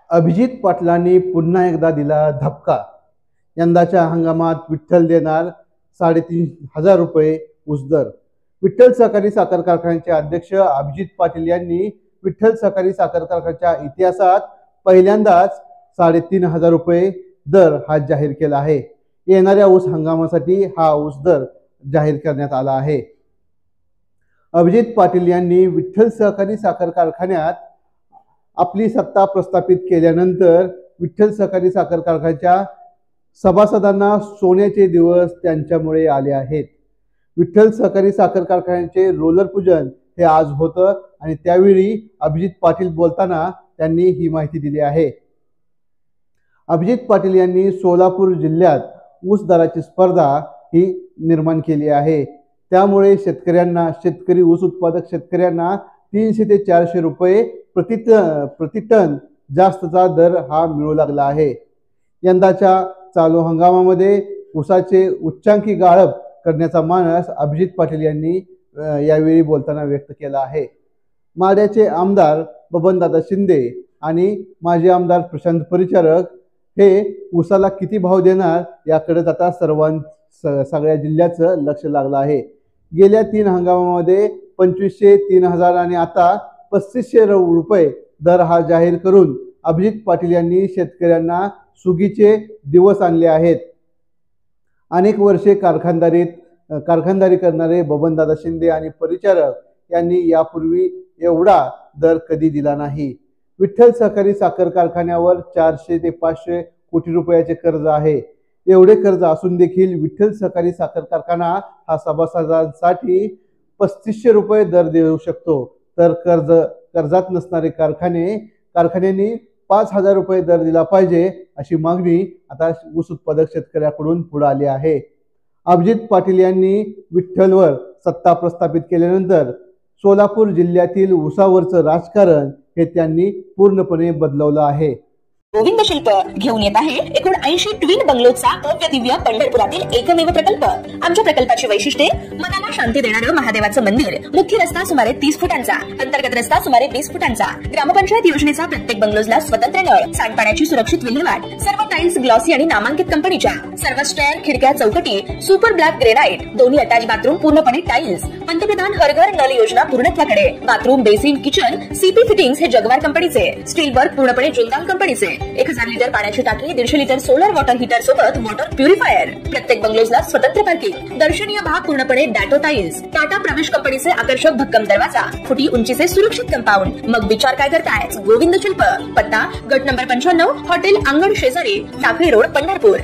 अभिजित पाटलांनी पुन्हा एकदा दिला धक्का। यंदाच्या हंगामात विठ्ठल देणार 3,500 रुपये ऊस दर। विठ्ठल सहकारी साखर कारखान्याचे अध्यक्ष अभिजित पाटील यांनी विठ्ठल सहकारी साखर कारखान्याच्या इतिहासात पहिल्यांदाच 3,500 रुपये दर हा जाहीर केला आहे। येणाऱ्या ऊस हंगामासाठी हा ऊस दर जाहीर करण्यात आला आहे। अभिजित पाटील यांनी विठ्ठल सहकारी साखर कारखान्यात आपली सत्ता प्रस्थापित केल्यानंतर विठ्ठल सहकारी साखर कारखान्याच्या सभासदांना सोन्याचे दिवस त्यांच्यामुळे आले आहेत। विठ्ठल सहकारी साखर कारखान्याचे रोलर पूजन हे आज होतं आणि त्यावेळी अभिजित पाटील बोलताना त्यांनी ही माहिती दिली आहे। अभिजित पाटील यांनी सोलापूर जिल्ह्यात ऊस दराची स्पर्धा ही निर्माण केली आहे। त्यामुळे शेतकरी ऊस उत्पादक शेतकऱ्यांना 300 ते 400 रुपये प्रति टन जास्तचा दर हा मिळू लागला आहे। यंदाच्या चालू हंगामामध्ये ऊसाचे उच्चांकी गाळप करण्याचा मानस अभिजित पाटील यांनी यावेळी बोलताना व्यक्त केला आहे। माढ्याचे आमदार बबनदादा शिंदे आणि माजी आमदार प्रशांत परिचारक हे ऊसाला किती भाव देणार याकडे आता सगळ्या जिल्ह्याचं लक्ष लागलं आहे। गेल्या 3 हंगामामध्ये 2500, 3000 आणि आता 3500 रुपये दर हा जाहीर करून अभिजित पाटील यांनी शेतकऱ्यांना सुगीचे दिवस आणले आहेत। अनेक वर्षे कारखानदारी करणारे बबनदादा शिंदे आणि परिचारक यांनी यापूर्वी एवढा दर कधी दिला नाही। विठ्ठल सहकारी साखर कारखान्यावर 400 ते 500 कोटी रुपयाचे कर्ज आहे। एवढे कर्ज असून देखील विठ्ठल सहकारी साखर कारखाना हा सभासदांसाठी 3500 रुपये दर देऊ शकतो, तर कर्जात नसणारे कारखान्यांनी 5000 रुपये दर दिला पाहिजे अशी मागणी आता ऊस उत्पादक शेतकऱ्याकडून पुढे आली आहे। अभिजित पाटील यांनी विठ्ठलवर सत्ता प्रस्थापित केल्यानंतर सोलापूर जिल्ह्यातील ऊसावरचं राजकारण हे त्यांनी पूर्णपणे बदलवलं आहे। गोविंद शिल्प घेऊन येत आहे 79 ट्विन बंगलोचा भव्य दिव्य पंढरपुरातील एकमेव प्रकल्प। आमच्या प्रकल्पाची वैशिष्ट्ये मनाला शांती देणारं महादेवाचं मंदिर, मुख्य रस्ता सुमारे 30 फुटांचा, अंतर्गत रस्ता सुमारे 20 फुटांचा, ग्रामपंचायत योजनेचा प्रत्येक बंगलोजला स्वतंत्र नळ, सांडपाण्याची सुरक्षित विल्हेवाट, सर्व टाइल्स ग्लॉसी आणि नामांकित कंपनीच्या, सर्व स्टेअर, खिडक्या, चौकटी सुपर ब्लॅक ग्रेनाइट, दोन्ही अटॅच बाथरूम पूर्णपणे टाइल्स, पंतप्रधान हर घर नल योजना पूर्णत्वाकडे, bathroom, basin, kitchen, CP fittings हे जगवार कंपनीचे, स्टील वर्क पूर्णपणे जुंदाल कंपनीचे, 1000 लिटर पाण्याची टाकी, 150 लिटर सोलर वॉटर हीटर सोबत वॉटर प्युरिफायर, प्रत्येक बंगलोजला स्वतंत्र पार्किंग, दर्शनीय भाग पूर्णपणे डॅटो टाइल्स, टाटा प्रवेश कंपनीचे आकर्षक भक्कम दरवाजा, फुटी उंचीचे सुरक्षित कंपाऊंड। मग विचार काय करताय? गोविंद शिल्प, पत्ता गट नंबर 95, हॉटेल अंगण शेजारी, टाकळी रोड, पंढरपूर।